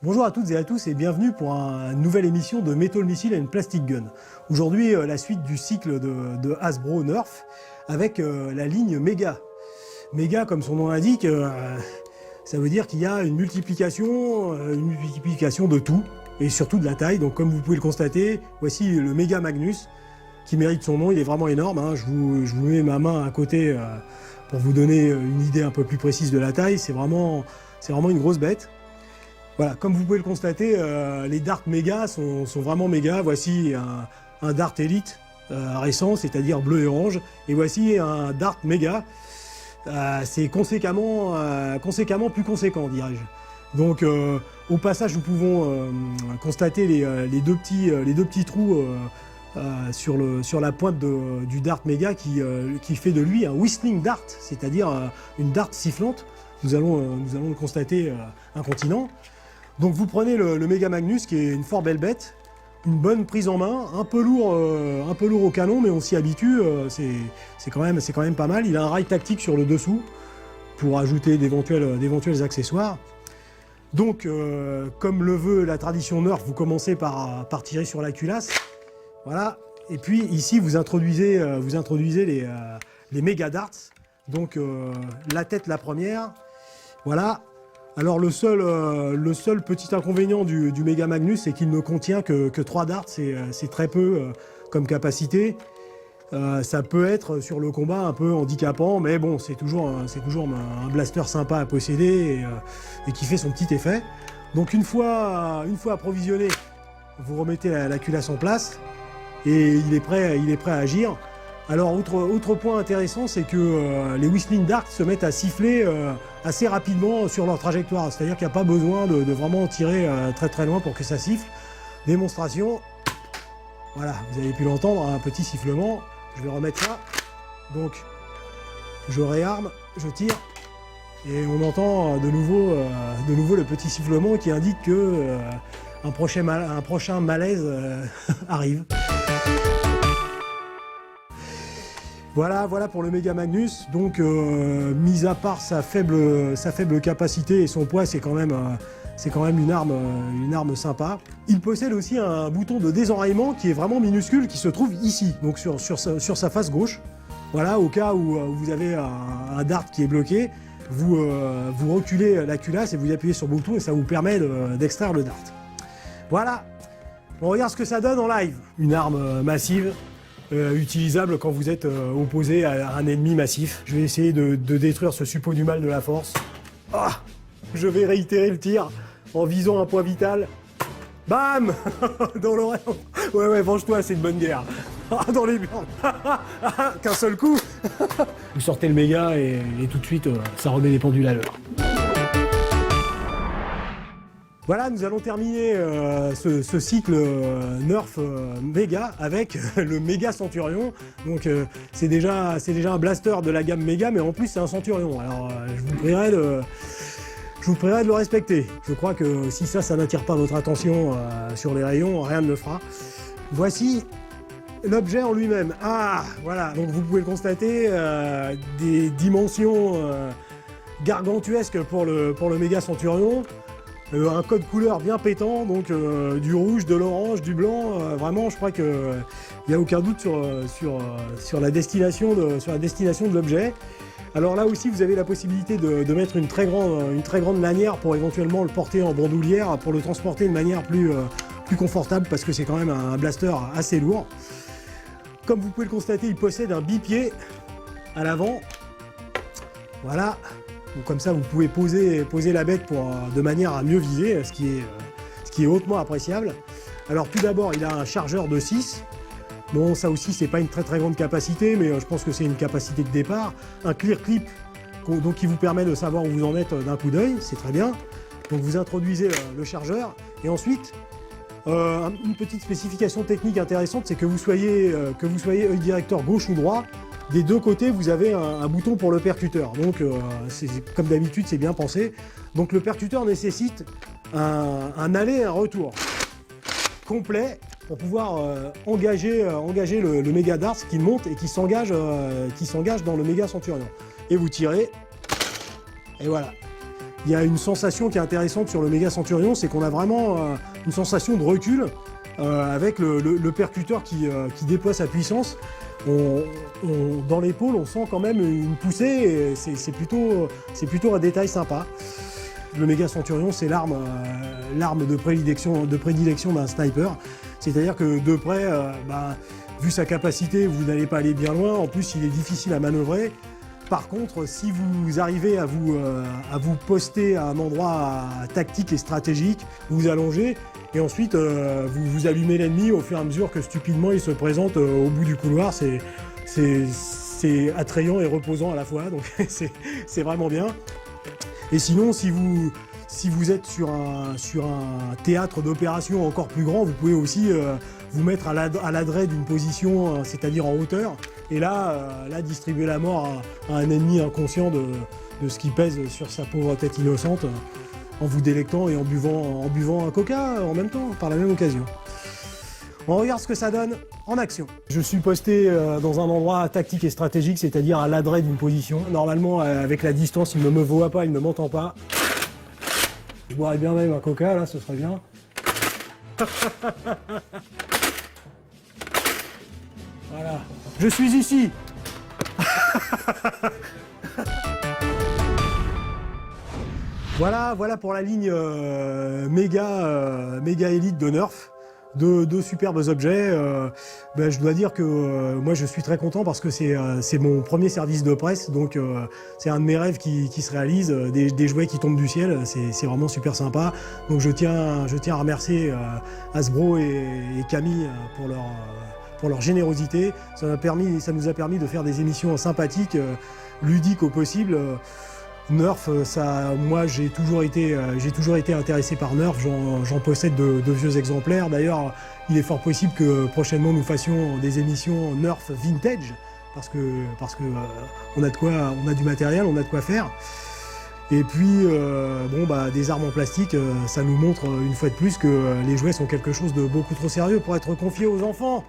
Bonjour à toutes et à tous et bienvenue pour une nouvelle émission de Metal Missile and Plastic Gun. Aujourd'hui, la suite du cycle de Hasbro Nerf avec la ligne Mega. Mega, comme son nom l'indique, ça veut dire qu'il y a une multiplication de tout et surtout de la taille. Donc comme vous pouvez le constater, voici le Mega Magnus qui mérite son nom, il est vraiment énorme. Hein. Je vous mets ma main à côté pour vous donner une idée un peu plus précise de la taille. C'est vraiment une grosse bête. Voilà, comme vous pouvez le constater, les darts méga sont vraiment méga. Voici un dart élite récent, c'est-à-dire bleu et orange. Et voici un dart méga. C'est conséquemment plus conséquent, dirais-je. Donc, au passage, nous pouvons constater les deux petits trous sur la pointe du dart méga qui fait de lui un whistling dart, c'est-à-dire une dart sifflante. Nous allons le constater incontinent. Donc vous prenez le Mega Magnus qui est une fort belle bête, une bonne prise en main, un peu lourd au canon, mais on s'y habitue, c'est quand même pas mal. Il a un rail tactique sur le dessous pour ajouter d'éventuels accessoires. Donc comme le veut la tradition Nerf, vous commencez par tirer sur la culasse, voilà. Et puis ici vous introduisez les Mega Darts, donc la tête la première, voilà. Alors le seul petit inconvénient du Mega Magnus, c'est qu'il ne contient que 3 darts, c'est très peu comme capacité. Ça peut être sur le combat un peu handicapant, mais bon, c'est toujours un blaster sympa à posséder et qui fait son petit effet. Donc une fois approvisionné, vous remettez la culasse en place et il est prêt à agir. Alors, autre point intéressant, c'est que les Whistling Darts se mettent à siffler assez rapidement sur leur trajectoire. C'est-à-dire qu'il n'y a pas besoin de vraiment tirer très très loin pour que ça siffle. Démonstration. Voilà, vous avez pu l'entendre, un petit sifflement. Je vais remettre ça. Donc, je réarme, je tire. Et on entend de nouveau le petit sifflement qui indique que un prochain malaise arrive. Voilà pour le Mega Magnus. Donc, mis à part sa faible capacité et son poids, c'est quand même une arme sympa. Il possède aussi un bouton de désenraillement qui est vraiment minuscule, qui se trouve ici, donc sur sa face gauche. Voilà, au cas où vous avez un dart qui est bloqué, vous reculez la culasse et vous appuyez sur le bouton et ça vous permet d'extraire le dart. Voilà, on regarde ce que ça donne en live. Une arme massive. Utilisable quand vous êtes opposé à un ennemi massif. Je vais essayer de détruire ce suppôt du mal de la force. Ah, je vais réitérer le tir en visant un point vital. Bam dans l'oreille. Ouais, venge-toi, c'est une bonne guerre. Ah, dans les burnes. Qu'un seul coup. Vous sortez le méga et tout de suite, ça remet les pendules à l'heure. Voilà, nous allons terminer ce cycle Nerf Mega avec le Mega Centurion. Donc c'est déjà un blaster de la gamme Mega, mais en plus c'est un Centurion. Alors je vous prierai de le respecter. Je crois que si ça n'attire pas votre attention sur les rayons, rien ne le fera. Voici l'objet en lui-même. Ah, voilà, donc vous pouvez le constater, des dimensions gargantuesques pour le Mega Centurion. Un code couleur bien pétant, donc du rouge, de l'orange, du blanc. Vraiment, je crois qu'il n'y a aucun doute sur la destination de l'objet. Alors là aussi, vous avez la possibilité de mettre une très grande lanière pour éventuellement le porter en bandoulière, pour le transporter de manière plus confortable, parce que c'est quand même un blaster assez lourd. Comme vous pouvez le constater, il possède un bipied à l'avant. Voilà. Donc comme ça, vous pouvez poser la bête de manière à mieux viser, ce qui est hautement appréciable. Alors tout d'abord, il a un chargeur de 6. Bon, ça aussi, c'est pas une très très grande capacité, mais je pense que c'est une capacité de départ. Un clear clip, donc qui vous permet de savoir où vous en êtes d'un coup d'œil, c'est très bien. Donc vous introduisez le chargeur, et ensuite, une petite spécification technique intéressante, c'est que vous soyez œil directeur gauche ou droit, des deux côtés, vous avez un bouton pour le percuteur. Donc, comme d'habitude, c'est bien pensé. Donc, le percuteur nécessite un aller et un retour complet pour pouvoir engager le Mega Dart qui monte et qui s'engage dans le Mega Centurion. Et vous tirez, et voilà. Il y a une sensation qui est intéressante sur le Mega Centurion, c'est qu'on a vraiment une sensation de recul avec le percuteur qui déploie sa puissance. Dans l'épaule, on sent quand même une poussée, et c'est plutôt un détail sympa. Le Mega Centurion, c'est l'arme de prédilection d'un sniper. C'est-à-dire que de près, vu sa capacité, vous n'allez pas aller bien loin. En plus, il est difficile à manœuvrer. Par contre, si vous arrivez à vous poster à un endroit tactique et stratégique, vous vous allongez et ensuite vous allumez l'ennemi au fur et à mesure que stupidement il se présente au bout du couloir. C'est attrayant et reposant à la fois, donc c'est vraiment bien. Et sinon, si vous êtes sur un théâtre d'opération encore plus grand, vous pouvez aussi vous mettre à l'adret d'une position, c'est-à-dire en hauteur, et là distribuer la mort à un ennemi inconscient de ce qui pèse sur sa pauvre tête innocente, en vous délectant et en buvant un coca en même temps, par la même occasion. On regarde ce que ça donne en action. Je suis posté dans un endroit tactique et stratégique, c'est-à-dire à l'adret d'une position. Normalement, avec la distance, il ne me voit pas, il ne m'entend pas. Je boirais bien même un coca, là, ce serait bien. Voilà. Je suis ici. Voilà pour la ligne méga élite de Nerf. Deux superbes objets. Je dois dire que moi je suis très content parce que c'est mon premier service de presse, donc c'est un de mes rêves qui se réalise, des jouets qui tombent du ciel, c'est vraiment super sympa. Donc je tiens à remercier Hasbro et Camille pour leur générosité. Ça nous a permis de faire des émissions sympathiques, ludiques au possible. Nerf, moi j'ai toujours été intéressé par Nerf, j'en possède de vieux exemplaires. D'ailleurs, il est fort possible que prochainement nous fassions des émissions Nerf vintage, parce que on a du matériel, on a de quoi faire. Et puis, des armes en plastique, ça nous montre une fois de plus que les jouets sont quelque chose de beaucoup trop sérieux pour être confiés aux enfants.